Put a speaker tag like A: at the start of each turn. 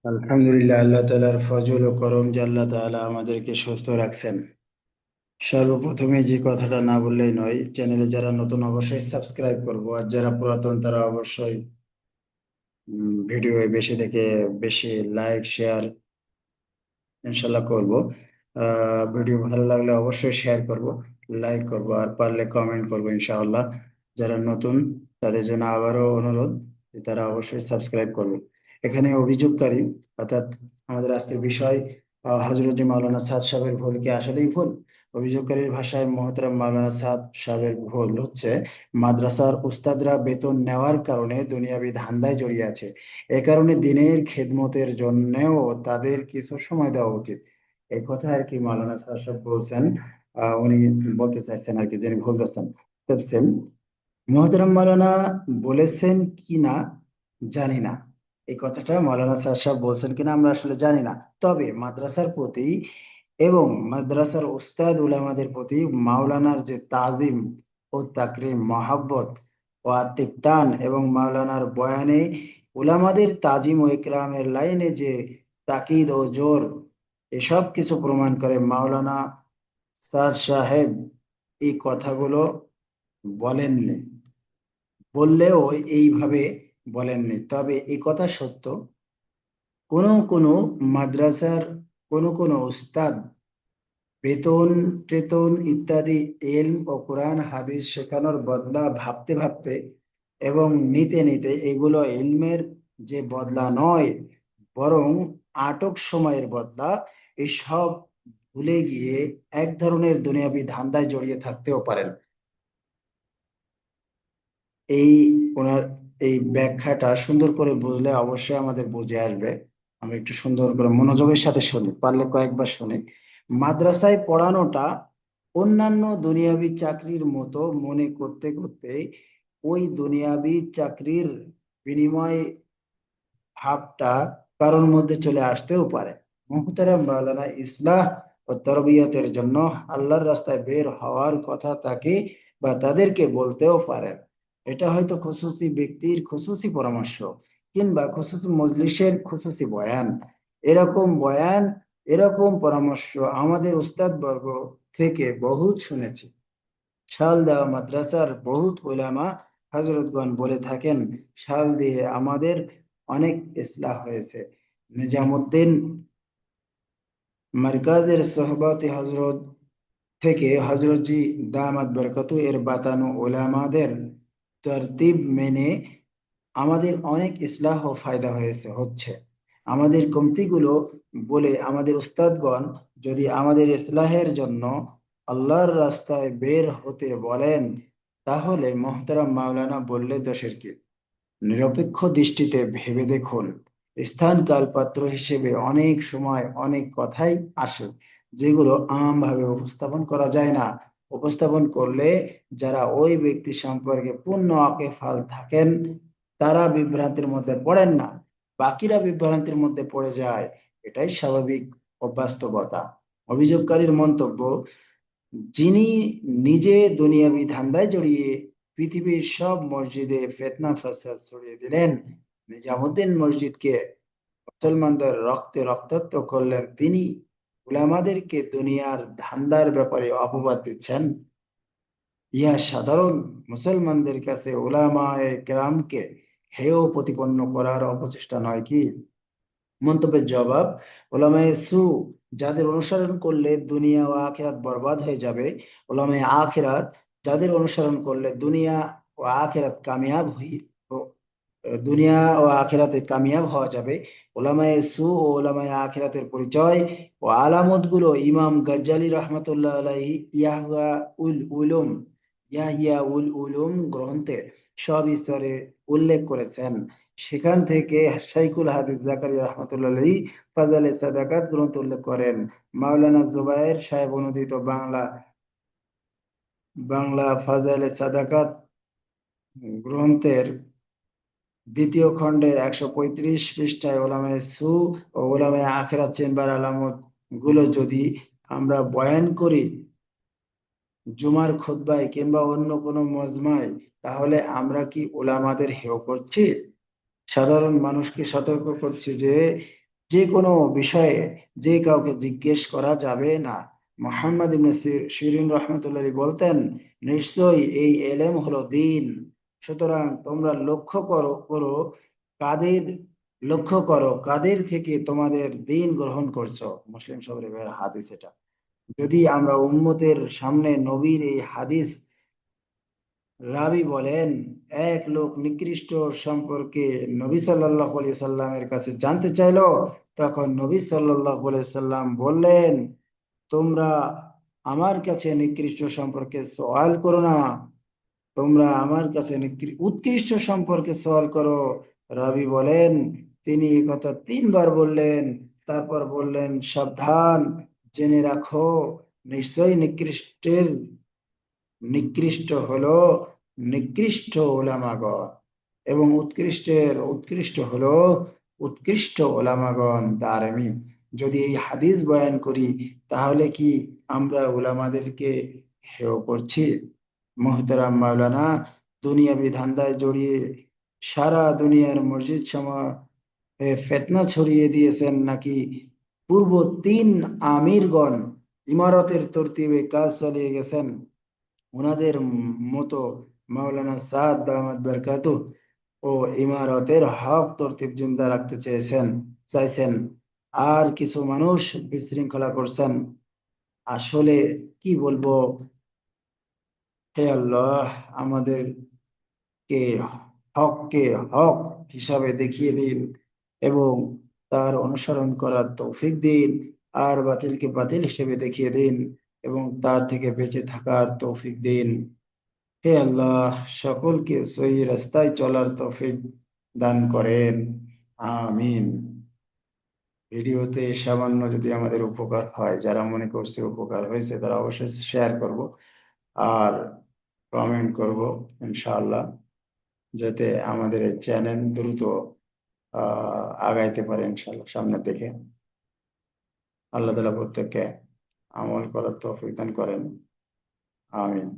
A: আলহামদুলিল্লাহ, আল্লাহ তাআলার ফজল ও করম যে আল্লাহ তাআলা আমাদেরকে সুস্থ রাখছেন। সর্বপ্রথমে যে কথাটা না বললেই নয়, চ্যানেলে যারা নতুন অবশ্যই সাবস্ক্রাইব করবো, আর যারা পুরাতন তারা অবশ্যই ভিডিও বেশি দেখে বেশি লাইক শেয়ার ইনশাল্লাহ করব। ভিডিও ভালো লাগলে অবশ্যই শেয়ার করব, লাইক করব, আর পারলে কমেন্ট করব ইনশাআল্লাহ। যারা নতুন তাদের জন্য আবারও অনুরোধ যে তারা অবশ্যই সাবস্ক্রাইব করবে। এখানে অভিযোগকারী অর্থাৎ আমাদের আজকের বিষয় হযরত মাওলানা সাদ সাহেবের ভুল কি আসলেই ভুল? অভিযোগকারীর ভাষায় মোহতারাম মাওলানা সাদ সাহেবের ভুল হচ্ছে মাদ্রাসার উস্তাদরা বেতন নেওয়ার কারণে দুনিয়াবি ধান্দায় জড়িয়ে আছে। এ কারণে দিনের খেদমতের জন্যেও তাদের কিছু সময় দেওয়া উচিত। এই কথা আর কি মাওলানা সাহেব বলছেন। উনি বলতে চাইছেন আর কি, যিনি ভুল করছেন। মোহতারাম মাওলানা বলেছেন কি না জানি না, এই কথাটা মাওলানা সাহেব বলছেন কিনা আমরা আসলে জানি না। তবে মাদ্রাসার প্রতি এবং মাদ্রাসার উস্তাদ উলামাদের প্রতি মাওলানার যে তাজিম ও তাকরিম, মহাব্বত ও আত্মিক টান, এবং মাওলানার বয়ানে উলামাদের তাজিম ও ইকরামের লাইনে যে তাকিদ ও জোর, এসব কিছু প্রমাণ করে মাওলানা স্যার সাহেব এই কথাগুলো বলেননি। বললেও এইভাবে বলেননি। তবে এই কথা সত্য, কোনো মাদ্রাসার কোনো উস্তাদ বেতন টেতন ইত্যাদি এলম ও কোরআন হাদিস শেখানোর বদলা ভাবতে ভাবতে এবং নিতে নিতে এগুলো এলমের যে বদলা নয়, বরং আটক সময়ের বদলা, এসব ভুলে গিয়ে এক ধরনের দুনিয়াবি ধান্দায় জড়িয়ে থাকতেও পারেন। এই ওনার এই ব্যাখ্যাটা সুন্দর করে বুঝলে অবশ্যই আমাদের বুঝে আসবে। আমরা একটু সুন্দর করে মনোযোগের সাথে শুনি, পারলে কয়েকবার শুনি। মাদ্রাসায় পড়ানোটা অন্যান্য দুনিয়াবি চাকরির মতো মনে করতে করতে ওই দুনিয়াবি চাকরির বিনিময় ভাবটা কারোর মধ্যে চলে আসতেও পারে। মুহতারাম মাওলানা ইসলাহ ও তরবিয়তের জন্য আল্লাহর রাস্তায় বের হওয়ার কথা তাকে বা তাদেরকে বলতেও পারেন। এটা হয়তো খুশুসি ব্যক্তির খুশুসি পরামর্শ, কিংবা খুশুসি মজলিসের খুশুসি বয়ান। এরকম বয়ান, এরকম পরামর্শ আমাদের উস্তাদ বর্গ থেকে বহুত শুনেছি। শাল দেওয়া মাদ্রাসার বহুত উলামা হযরতগণ বলে থাকেন, শাল দিয়ে আমাদের অনেক ইসলাহ হয়েছে। নিজামুদ্দিন মার্কাজের সোহবতে হজরত থেকে হজরতজি দামাত বরকতু এর বাতানো ওলামাদের তরতিব মেনে আমাদের অনেক ইসলাহ ও ফায়দা হচ্ছে। আমাদের কমতিগুলো বলে আমাদের উস্তাদগণ যদি আমাদের ইসলাহের জন্য আল্লাহর রাস্তায় বের হতে বলেন, তাহলে মোহতারাম মাওলানা বললে দোষের কি? নিরপেক্ষ দৃষ্টিতে ভেবে দেখুন, স্থান কাল পাত্র হিসেবে অনেক সময় অনেক কথাই আসে যেগুলো আমভাবে উপস্থাপন করা যায় না। উপস্থাপন করলে যারা ওই ব্যক্তি সম্পর্কে পূর্ণ ওয়াকিফাল থাকেন তারা বিভ্রান্তির মধ্যে পড়েন না, বাকিরা বিভ্রান্তির মধ্যে পড়ে যায়। এটাই স্বাভাবিক ও বাস্তবতা। অভিযোগকারীর মন্তব্য, যিনি নিজে দুনিয়াবি ধান্দায় জড়িয়ে পৃথিবীর সব মসজিদে ফিতনা ফাসাদ ছড়িয়ে দিলেন, নিজামুদ্দিন মসজিদকে মুসলমানদের রক্তে রক্তাক্ত করলেন, তিনি উলামাদেরকে দুনিয়ার ধান্দার ব্যাপারে অপবাদ দিচ্ছেন। ইহা সাধারণ মুসলমানদের কাছে উলামায়ে কেরামকে হেয় প্রতিপন্ন করার অপচেষ্টা নয় কি? মন্তব্যের জবাব, উলামায়ে সু যাদের অনুসরণ করলে দুনিয়া ও আখিরাত বরবাদ হয়ে যাবে, উলামায়ে আখিরাত যাদের অনুসরণ করলে দুনিয়া ও আখিরাত কামিয়াব দুনিয়া ও আখিরাতে কামিয়াব হওয়া যাবে। উলামায়ে সু ও উলামায়ে আখিরাতের পরিচয় ও আলামত গুলো ইমাম গাজ্জালী রহমতুল্লাহ আলাইহি ইয়াহিয়া উল উলুম গ্রন্থে সব স্তরে উল্লেখ করেছেন। সেখান থেকে শাইখুল হাদিস জাকারিয়া রহমতুল্লাহ আলাইহি ফাজালে সাদাকাত গ্রন্থ উল্লেখ করেন। মাওলানা জুবায়ের সাহেব অনুদিত বাংলা বাংলা ফাজালে সাদাকাত গ্রন্থের দ্বিতীয় খণ্ডের 135 পৃষ্ঠায় ওলামায়ে সু ও ওলামায়ে আখিরাত চেম্বার আলামত গুলো যদি আমরা বয়ান করি জুমার খুতবায় কিংবা অন্য কোনো মজমায়, তাহলে আমরা কি ওলামাদের হেয় করছি? সাধারণ মানুষকে সতর্ক করছি যে যে কোনো বিষয়ে যে কাউকে জিজ্ঞেস করা যাবে না। মুহাম্মদ ইবনে শিরিন রহমতুল্লাহ বলতেন, নিশ্চয়ই এই এলেম হলো দ্বীন। সুতরাং তোমরা লক্ষ্য করো কাদের লক্ষ্য করো কাদের থেকে তোমাদের দ্বীন গ্রহণ করছো। মুসলিম শরীফের হাদিস এটা। যদি আমরা উম্মতের সামনে নবীর এই হাদিস রাবি বলেন, এক লোক নিকৃষ্ট সম্পর্কে নবী সাল্লাল্লাহু আলাইহি সাল্লামের কাছে জানতে চাইলো, তখন নবী সাল্লাল্লাহু আলাইহি সাল্লাম বললেন, তোমরা আমার কাছে নিকৃষ্ট সম্পর্কে সওয়াল করো না, তোমরা আমার কাছে উৎকৃষ্ট সম্পর্কে সওয়াল করো। রাবি বলেন, তিনি এই কথা 3 বার বললেন। তারপর বললেন, সাবধান, জেনে রাখো, নিশ্চয়ই নিকৃষ্ট হলো নিকৃষ্ট ওলামাগণ, এবং উৎকৃষ্ট হলো উৎকৃষ্ট ওলামাগণ দারমি। যদি এই হাদিস বয়ান করি, তাহলে কি আমরা ওলামাদেরকে হেয় করছি? মোহতারাম মাওলানা দুনিয়াবি ধান্দায় জড়িয়ে সারা দুনিয়ার মসজিদ সমা ফিতনা ছড়িয়ে দিয়েছেন নাকি পূর্ব 3 আমিরগণ ইমারতের তরতিবে কাজ চালিয়ে গেছেন? ওনাদের মতো মাওলানা সাদ দামাত বরকাতু ও ইমারতের হক তরতিব জিন্দা রাখতে চাইছেন, আর কিছু মানুষ বিশৃঙ্খলা করছেন। আসলে কি বলবো, হে আল্লাহ, আমাদেরকে হককে হক হিসাবে দেখিয়ে দিন এবং তার অনুসরণ করার তৌফিক দিন, আর বাতিলকে বাতিল হিসেবে দেখিয়ে দিন এবং তার থেকে বেঁচে থাকার তৌফিক দিন। হে আল্লাহ, সকলকে সহি রাস্তায় চলার তৌফিক দান করেন। আমিন। ভিডিওতে সামান্য যদি আমাদের উপকার হয়, যারা মনে করছে উপকার হয়েছে তারা অবশ্যই শেয়ার করব আর কমেন্ট করব, ইনশাআল্লাহ, যাতে আমাদের এই চ্যানেল দ্রুত আগাইতে পারে ইনশাআল্লাহ সামনের দিকে। আল্লাহ তাআলা প্রত্যেককে আমল করার তৌফিক দান করেন। আমিন।